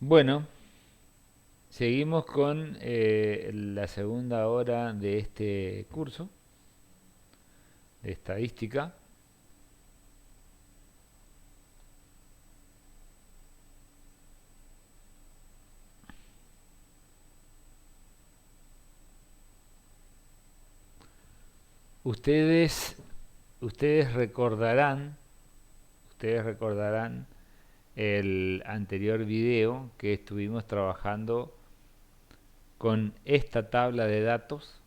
Bueno, seguimos con la segunda hora de este curso de estadística. Ustedes, ustedes recordarán, ustedes recordarán el anterior video que estuvimos trabajando con esta tabla de datos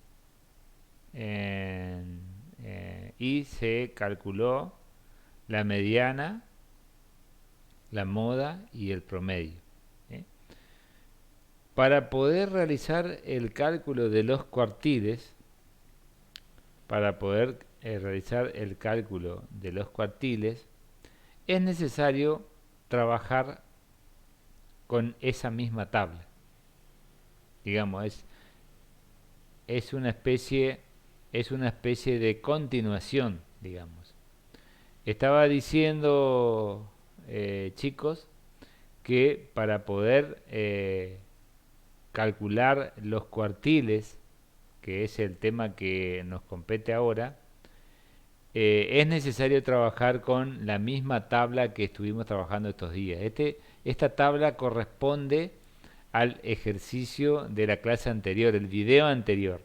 en- y se calculó la mediana, la moda y el promedio. ¿Eh? Para poder realizar el cálculo de los cuartiles, para poder realizar el cálculo de los cuartiles, es necesario trabajar con esa misma tabla. Digamos, es una especie, es una especie de continuación, digamos. Estaba diciendo, chicos, que para poder calcular los cuartiles, que es el tema que nos compete ahora, es necesario trabajar con la misma tabla que estuvimos trabajando estos días. Esta tabla corresponde al ejercicio de la clase anterior, el video anterior.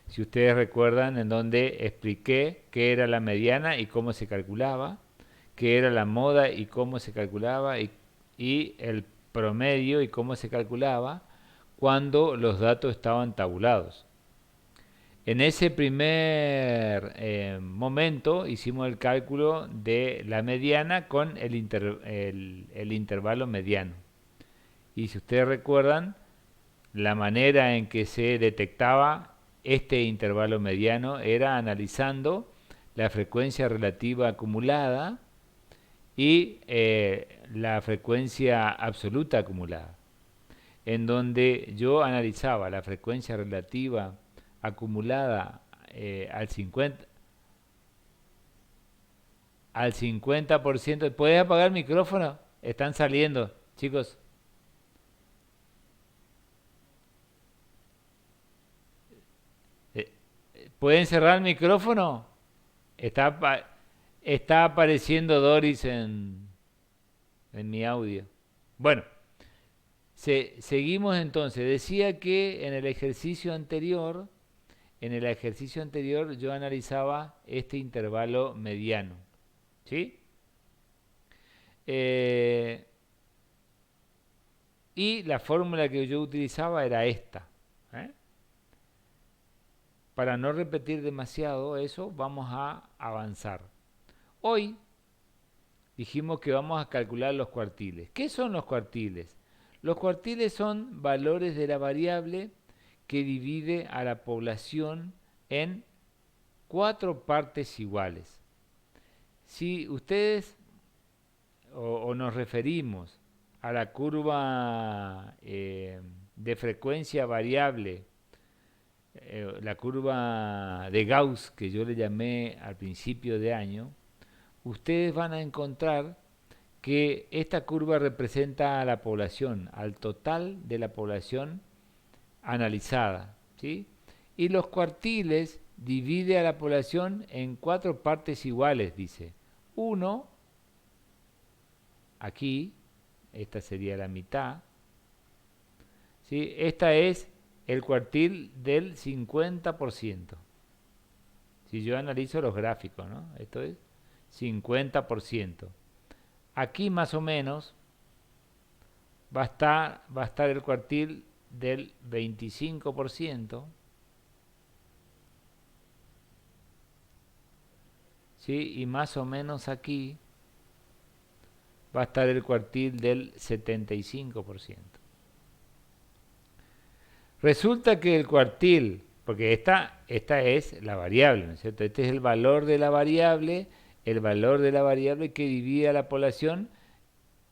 Si ustedes recuerdan, en donde expliqué qué era la mediana y cómo se calculaba, qué era la moda y cómo se calculaba, y el promedio y cómo se calculaba cuando los datos estaban tabulados. En ese primer momento hicimos el cálculo de la mediana con el intervalo mediano. Y si ustedes recuerdan, la manera en que se detectaba este intervalo mediano era analizando la frecuencia relativa acumulada y la frecuencia absoluta acumulada, en donde yo analizaba la frecuencia relativa acumulada al 50%. ¿Puedes apagar el micrófono? Están saliendo, chicos. Eh, ¿Pueden cerrar el micrófono? Está, está apareciendo Doris en mi audio. Bueno, seguimos entonces. Decía que en el ejercicio anterior yo analizaba este intervalo mediano. ¿Sí? Eh, y la fórmula que yo utilizaba era esta. ¿Eh? Para no repetir demasiado eso, vamos a avanzar. Hoy dijimos que vamos a calcular los cuartiles. ¿Qué son los cuartiles? Los cuartiles son valores de la variable que divide a la población en cuatro partes iguales. Si ustedes o nos referimos a la curva de frecuencia variable, la curva de Gauss que yo le llamé al principio de año, ustedes van a encontrar que esta curva representa a la población, al total de la población analizada, ¿sí? Y los cuartiles divide a la población en cuatro partes iguales, dice. Uno, aquí, esta sería la mitad, ¿sí? Esta es el cuartil del 50%. Si yo analizo los gráficos, ¿no? Esto es 50%. Aquí más o menos va a estar el cuartil del 25%, ¿sí? Y más o menos aquí va a estar el cuartil del 75%. Resulta que el cuartil, porque esta es la variable, ¿no es cierto? Este es el valor de la variable que divide a la población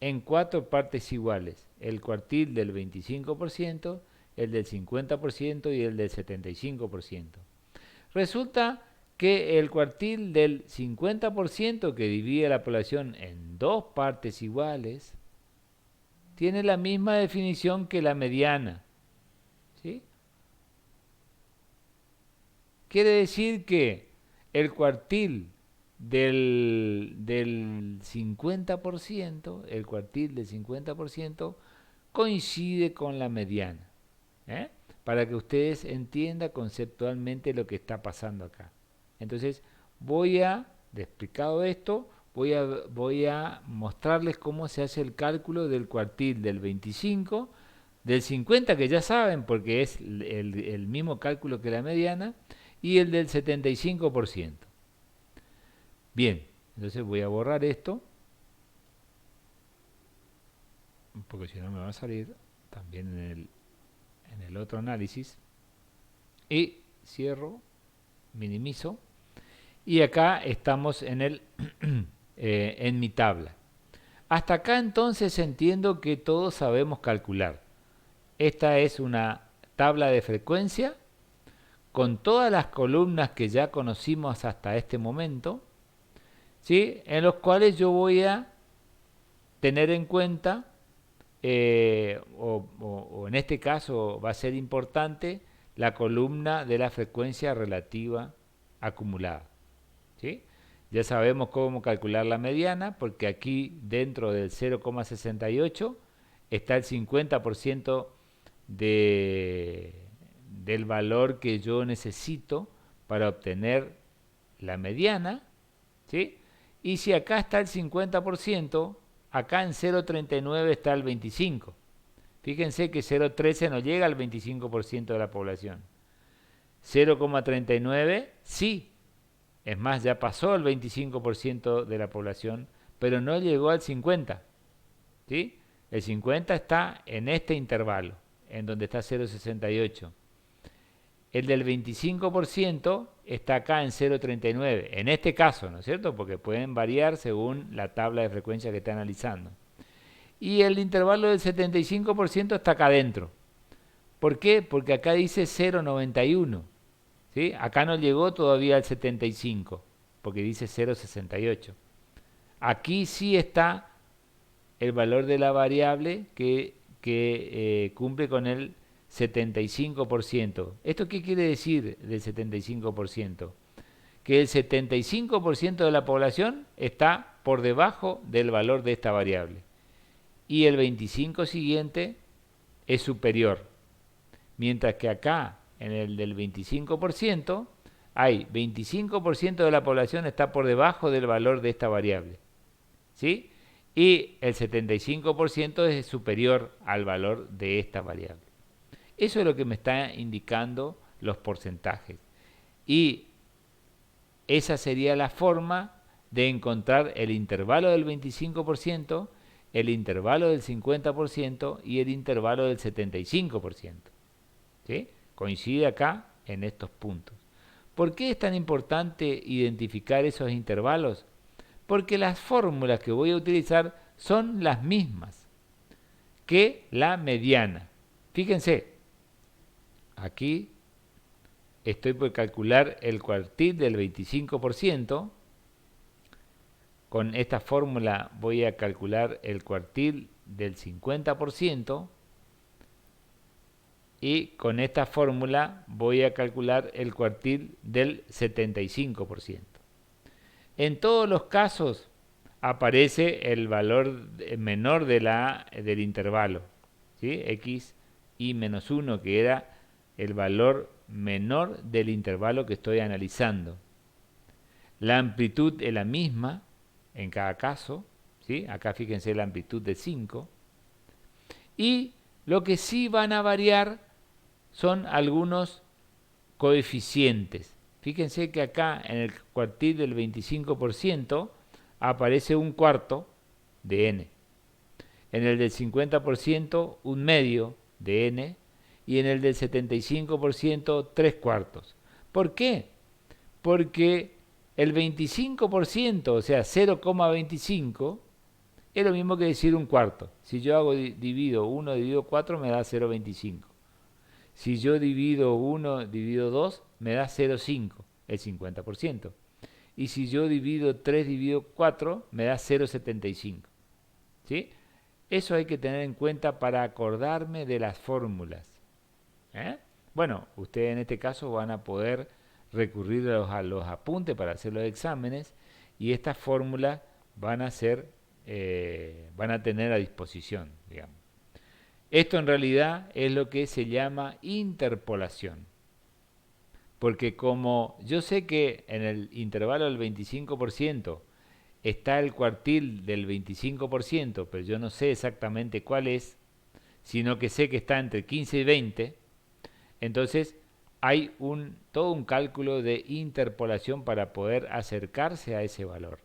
en cuatro partes iguales. El cuartil del 25%, el del 50% y el del 75%. Resulta que el cuartil del 50% que divide a la población en dos partes iguales tiene la misma definición que la mediana. ¿Sí? Quiere decir que el cuartil del 50%, el cuartil del 50% coincide con la mediana. ¿Eh? Para que ustedes entiendan conceptualmente lo que está pasando acá. Entonces, de explicado esto, voy a mostrarles cómo se hace el cálculo del cuartil del 25, del 50 que ya saben porque es el mismo cálculo que la mediana, y el del 75%. Bien, entonces voy a borrar esto, porque si no me va a salir también en el otro análisis. Y cierro, minimizo. Y acá estamos en mi tabla. Hasta acá entonces entiendo que todos sabemos calcular. Esta es una tabla de frecuencia con todas las columnas que ya conocimos hasta este momento, ¿sí? En los cuales yo voy a tener en cuenta, o en este caso va a ser importante, la columna de la frecuencia relativa acumulada. ¿Sí? Ya sabemos cómo calcular la mediana, porque aquí dentro del 0,68 está el 50% del valor que yo necesito para obtener la mediana, ¿sí? Y si acá está el 50%, acá en 0,39 está el 25%. Fíjense que 0,13 no llega al 25% de la población. 0,39 sí. Es más, ya pasó el 25% de la población, pero no llegó al 50%. ¿Sí? El 50 está en este intervalo, en donde está 0,68. El del 25% está acá en 0,39. En este caso, ¿no es cierto? Porque pueden variar según la tabla de frecuencia que está analizando. Y el intervalo del 75% está acá adentro. ¿Por qué? Porque acá dice 0,91. ¿Sí? Acá no llegó todavía al 75, porque dice 0,68. Aquí sí está el valor de la variable que cumple con el 75%. ¿Esto qué quiere decir del 75%? Que el 75% de la población está por debajo del valor de esta variable. Y el 25% siguiente es superior. Mientras que acá, en el del 25%, hay 25% de la población está por debajo del valor de esta variable. ¿Sí? Y el 75% es superior al valor de esta variable. Eso es lo que me está indicando los porcentajes. Y esa sería la forma de encontrar el intervalo del 25%, el intervalo del 50% y el intervalo del 75%. ¿Sí? Coincide acá en estos puntos. ¿Por qué es tan importante identificar esos intervalos? Porque las fórmulas que voy a utilizar son las mismas que la mediana. Fíjense, aquí estoy por calcular el cuartil del 25%. Con esta fórmula voy a calcular el cuartil del 50%. Y con esta fórmula voy a calcular el cuartil del 75%. En todos los casos aparece el valor menor del intervalo, ¿sí? X y menos 1, que era el valor menor del intervalo que estoy analizando. La amplitud es la misma en cada caso, ¿sí? Acá fíjense la amplitud de 5. Y lo que sí van a variar son algunos coeficientes. Fíjense que acá en el cuartil del 25% aparece un cuarto de n. En el del 50% un medio de n. Y en el del 75% 3/4. ¿Por qué? Porque el 25%, o sea 0,25, es lo mismo que decir un cuarto. Si yo divido 1 dividido 4 me da 0,25. Si yo divido 1 dividido 2 me da 0,5, el 50%. Y si yo divido 3 dividido 4 me da 0,75. ¿Sí? Eso hay que tener en cuenta para acordarme de las fórmulas. ¿Eh? Bueno, ustedes en este caso van a poder recurrir a los apuntes para hacer los exámenes y estas fórmulas van a ser, van a tener a disposición, digamos. Esto en realidad es lo que se llama interpolación, porque como yo sé que en el intervalo del 25% está el cuartil del 25%, pero yo no sé exactamente cuál es, sino que sé que está entre 15 y 20, entonces hay todo un cálculo de interpolación para poder acercarse a ese valor.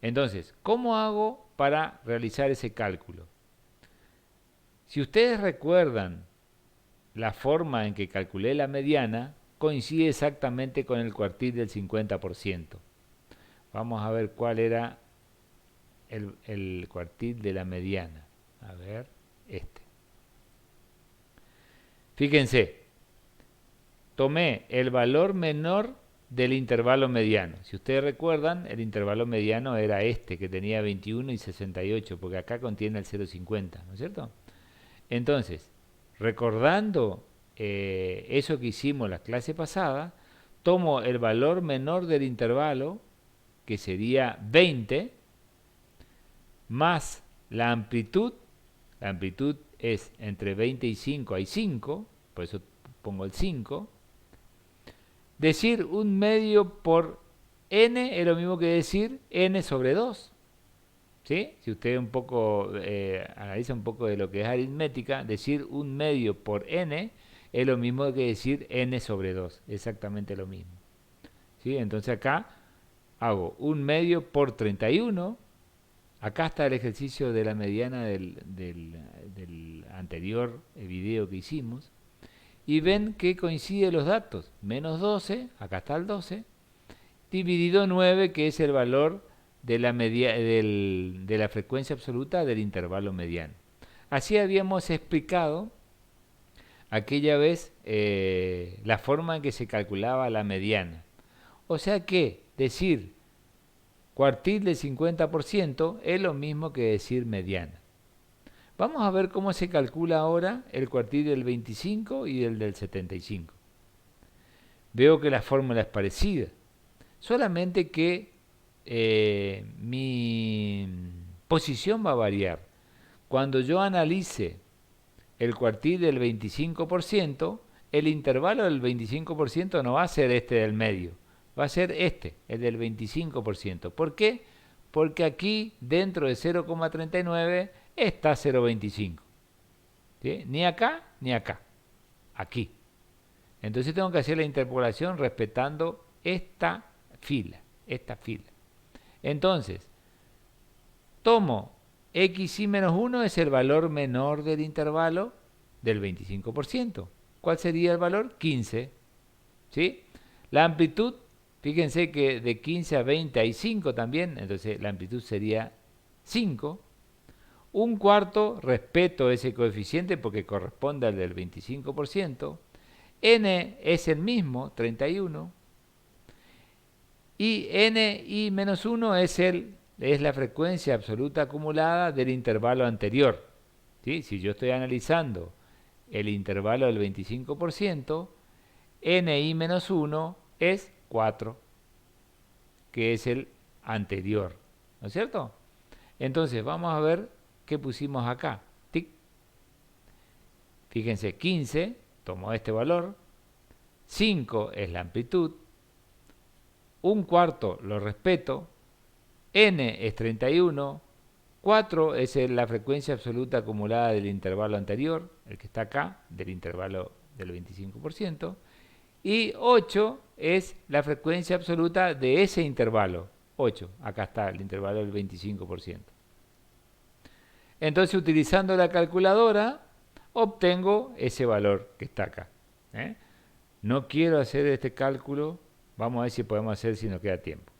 Entonces, ¿cómo hago para realizar ese cálculo? Si ustedes recuerdan la forma en que calculé la mediana, coincide exactamente con el cuartil del 50%. Vamos a ver cuál era el cuartil de la mediana. A ver, este. Fíjense, tomé el valor menor del intervalo mediano. Si ustedes recuerdan, el intervalo mediano era este, que tenía 21 y 68, porque acá contiene el 0,50, ¿no es cierto? Entonces, recordando eso que hicimos la clase pasada, tomo el valor menor del intervalo, que sería 20, más la amplitud es entre 20 y 5 hay 5, por eso pongo el 5. Decir un medio por n es lo mismo que decir n sobre 2. ¿Sí? Si usted un poco analiza un poco de lo que es aritmética, decir un medio por n es lo mismo que decir n sobre 2, exactamente lo mismo. ¿Sí? Entonces acá hago un medio por 31. Acá está el ejercicio de la mediana del anterior video que hicimos. Y ven que coinciden los datos. Menos 12, acá está el 12, dividido 9, que es el valor de la frecuencia absoluta del intervalo mediano. Así habíamos explicado aquella vez la forma en que se calculaba la mediana. O sea que decir cuartil del 50% es lo mismo que decir mediana. Vamos a ver cómo se calcula ahora el cuartil del 25 y el del 75. Veo que la fórmula es parecida, solamente que mi posición va a variar. Cuando yo analice el cuartil del 25%, el intervalo del 25% no va a ser este del medio, va a ser este, el del 25%. ¿Por qué? Porque aquí dentro de 0,39 está 0,25. ¿Sí? Ni acá ni acá, aquí. Entonces tengo que hacer la interpolación respetando esta fila. Entonces, tomo x y menos 1 es el valor menor del intervalo del 25%. ¿Cuál sería el valor? 15. ¿Sí? La amplitud, fíjense que de 15 a 20 hay 5 también, entonces la amplitud sería 5. Un cuarto, respeto ese coeficiente porque corresponde al del 25%. N es el mismo, 31. Y n y menos 1 es la frecuencia absoluta acumulada del intervalo anterior. ¿Sí? Si yo estoy analizando el intervalo del 25%, ni menos 1 es 4, que es el anterior. ¿No es cierto? Entonces vamos a ver qué pusimos acá. ¡Tic! Fíjense, 15, tomo este valor, 5 es la amplitud, un cuarto lo respeto, n es 31, 4 es la frecuencia absoluta acumulada del intervalo anterior, el que está acá, del intervalo del 25%, y 8 es la frecuencia absoluta de ese intervalo, 8, acá está el intervalo del 25%. Entonces, utilizando la calculadora, obtengo ese valor que está acá. No quiero hacer este cálculo, vamos a ver si podemos hacer si nos queda tiempo.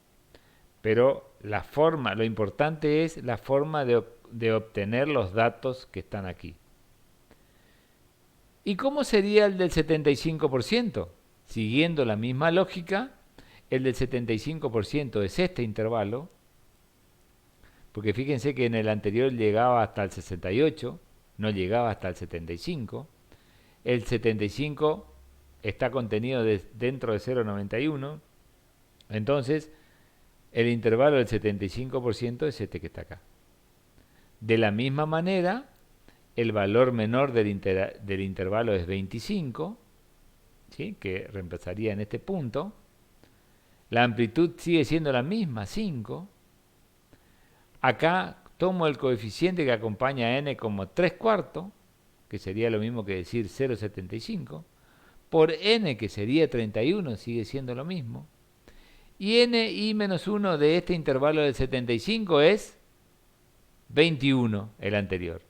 Pero la forma, lo importante es la forma de obtener los datos que están aquí. ¿Y cómo sería el del 75%? Siguiendo la misma lógica, el del 75% es este intervalo, porque fíjense que en el anterior llegaba hasta el 68, no llegaba hasta el 75. El 75 está contenido dentro de 0,91. Entonces, el intervalo del 75% es este que está acá. De la misma manera, el valor menor del intervalo es 25, ¿sí? Que reemplazaría en este punto. La amplitud sigue siendo la misma, 5. Acá tomo el coeficiente que acompaña a n como 3 cuartos, que sería lo mismo que decir 0,75, por n, que sería 31, sigue siendo lo mismo. Y ni menos 1 de este intervalo del 75 es 21, el anterior.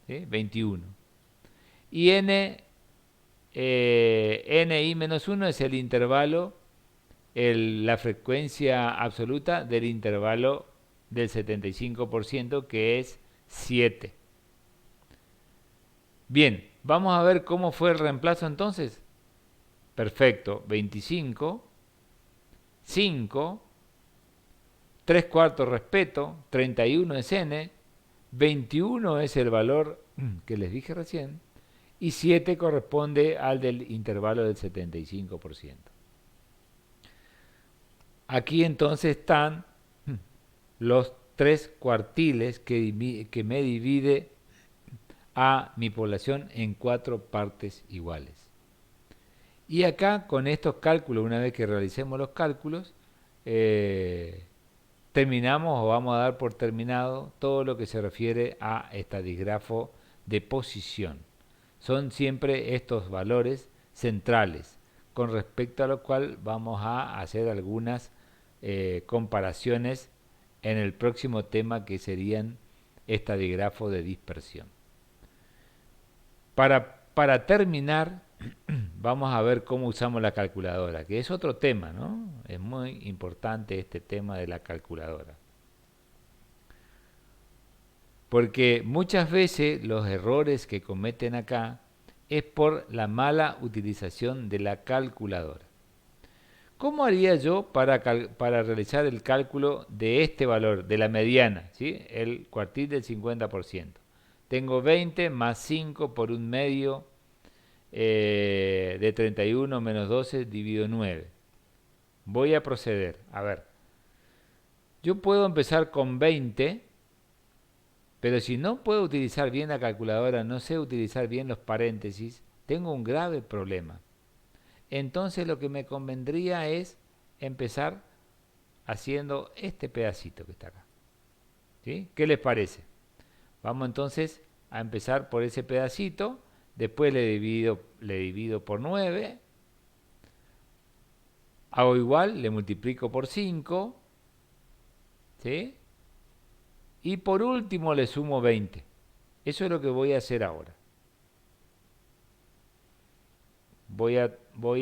¿Sí? 21. Y ni menos 1 es el intervalo, la frecuencia absoluta del intervalo del 75%, que es 7. Bien, vamos a ver cómo fue el reemplazo entonces. Perfecto, 25, 5, 3 cuartos respeto, 31 es n, 21 es el valor que les dije recién, y 7 corresponde al del intervalo del 75%. Aquí entonces están los 3 cuartiles que me divide a mi población en 4 partes iguales. Y acá con estos cálculos, una vez que realicemos los cálculos, terminamos o vamos a dar por terminado todo lo que se refiere a estadígrafo de posición. Son siempre estos valores centrales, con respecto a lo cual vamos a hacer algunas comparaciones en el próximo tema, que serían estadígrafo de dispersión. Para terminar, vamos a ver cómo usamos la calculadora, que es otro tema, ¿no? Es muy importante este tema de la calculadora. Porque muchas veces los errores que cometen acá es por la mala utilización de la calculadora. ¿Cómo haría yo para realizar el cálculo de este valor, de la mediana, ¿sí? El cuartil del 50%? Tengo 20 más 5 por un medio de 31 menos 12 dividido 9. Voy a proceder. A ver, yo puedo empezar con 20, pero si no puedo utilizar bien la calculadora, no sé utilizar bien los paréntesis, tengo un grave problema. Entonces lo que me convendría es empezar haciendo este pedacito que está acá. ¿Sí? ¿Qué les parece? Vamos entonces a empezar por ese pedacito, después le divido por 9, hago igual, le multiplico por 5, ¿sí? Y por último le sumo 20. Eso es lo que voy a hacer ahora. Voy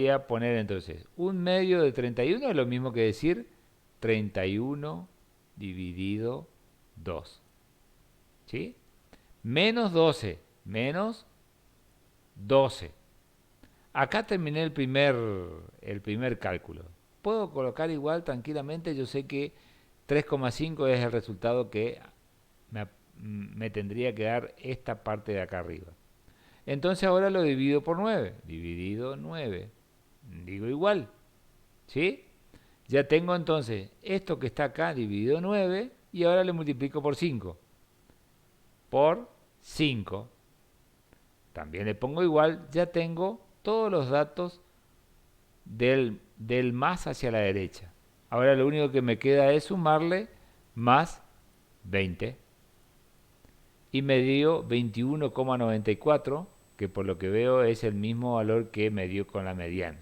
a poner entonces un medio de 31, es lo mismo que decir 31 dividido 2. ¿Sí? Menos 12, menos 12. Acá terminé el primer cálculo. Puedo colocar igual tranquilamente, yo sé que 3,5 es el resultado que me tendría que dar esta parte de acá arriba. Entonces ahora lo divido por 9. Dividido 9. Digo igual. ¿Sí? Ya tengo entonces esto que está acá dividido 9 y ahora le multiplico por 5. Por 5. También le pongo igual. Ya tengo todos los datos del más hacia la derecha. Ahora lo único que me queda es sumarle más 20. Y me dio 21,94, que por lo que veo es el mismo valor que me dio con la mediana.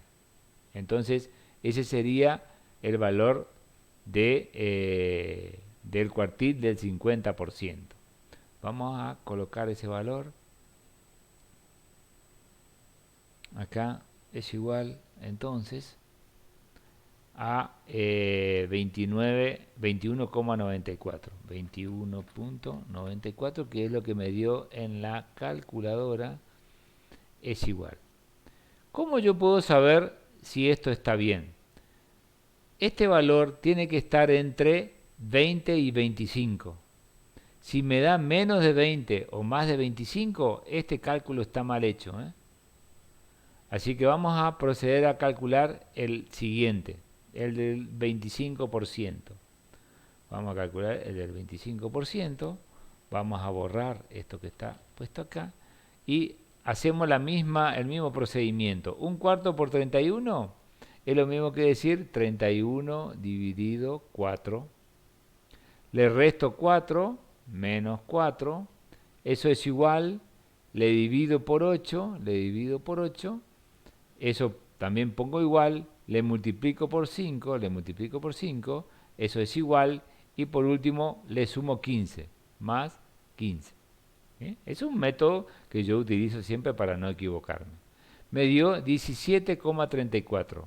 Entonces, ese sería el valor del cuartil del 50%. Vamos a colocar ese valor. Acá es igual, entonces, a 21,94. 21.94, que es lo que me dio en la calculadora, es igual. ¿Cómo yo puedo saber si esto está bien? Este valor tiene que estar entre 20 y 25. Si me da menos de 20 o más de 25, este cálculo está mal hecho, ¿eh? Así que vamos a proceder a calcular el siguiente, el del 25%. Vamos a calcular el del 25%. Vamos a borrar esto que está puesto acá. Y hacemos el mismo procedimiento. Un cuarto por 31 es lo mismo que decir 31 dividido 4. Le resto 4 menos 4. Eso es igual, le divido por 8, eso también pongo igual, le multiplico por 5, eso es igual, y por último le sumo 15, más 15. ¿Eh? Es un método que yo utilizo siempre para no equivocarme. Me dio 17,34.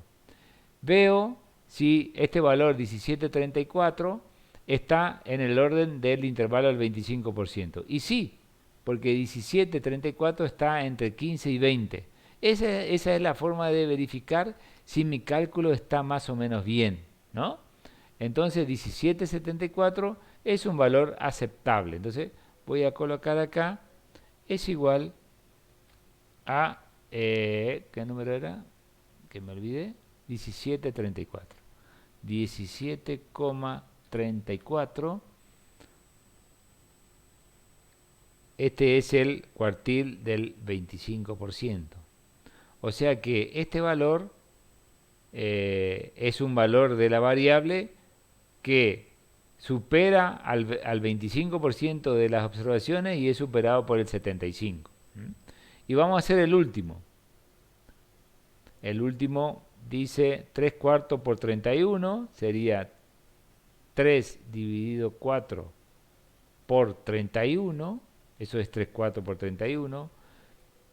Veo si este valor 17,34 está en el orden del intervalo del 25%. Y sí, porque 17,34 está entre 15 y 20. Esa es la forma de verificar si mi cálculo está más o menos bien, ¿no? Entonces 17,74 es un valor aceptable. Entonces voy a colocar acá, es igual a, ¿qué número era? Que me olvidé, 17,34. 17,34. Este es el cuartil del 25%. O sea que este valor es un valor de la variable que supera al 25% de las observaciones y es superado por el 75%. Y vamos a hacer el último. El último dice 3 cuartos por 31, sería 3 dividido 4 por 31, eso es 3 cuartos por 31,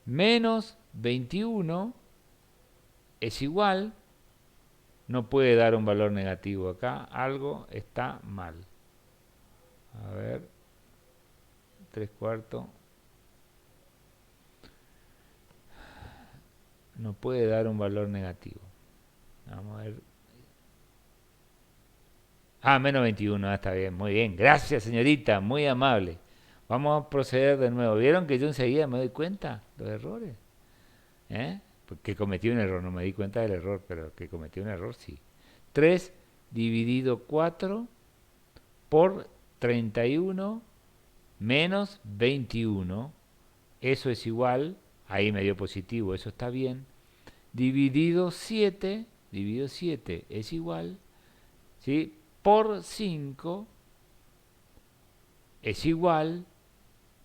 menos 21 es igual, no puede dar un valor negativo acá, algo está mal. A ver, 3 cuartos, no puede dar un valor negativo. Vamos a ver. Ah, menos 21, está bien, muy bien. Gracias, señorita, muy amable. Vamos a proceder de nuevo. ¿Vieron que yo enseguida me doy cuenta de los errores? ¿Eh? Porque cometí un error, no me di cuenta del error, pero que cometí un error, sí. 3 dividido 4 por 31 menos 21. Eso es igual, ahí me dio positivo, eso está bien. Dividido 7 es igual, ¿sí? Por 5 es igual,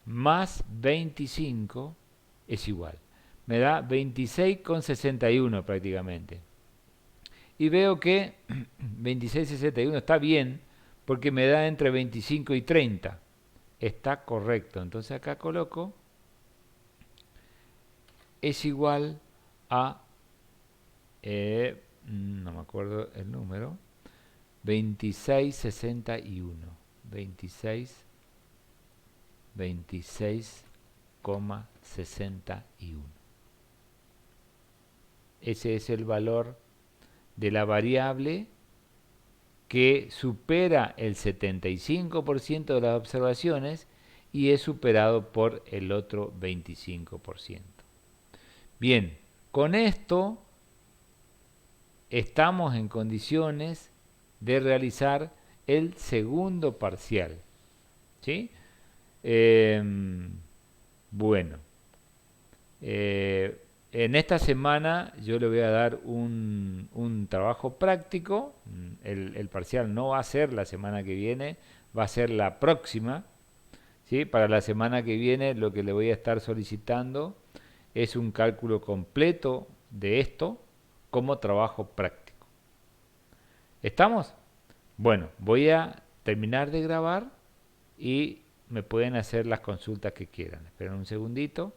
más 25 es igual. Me da 26,61 prácticamente. Y veo que 26,61 está bien porque me da entre 25 y 30. Está correcto. Entonces acá coloco es igual a, no me acuerdo el número, 26,61. 26,61. Ese es el valor de la variable que supera el 75% de las observaciones y es superado por el otro 25%. Bien, con esto estamos en condiciones de realizar el segundo parcial. ¿Sí? Bueno, en esta semana yo le voy a dar un trabajo práctico. El parcial no va a ser la semana que viene, va a ser la próxima. ¿Sí? Para la semana que viene lo que le voy a estar solicitando es un cálculo completo de esto como trabajo práctico. ¿Estamos? Bueno, voy a terminar de grabar y me pueden hacer las consultas que quieran. Esperen un segundito.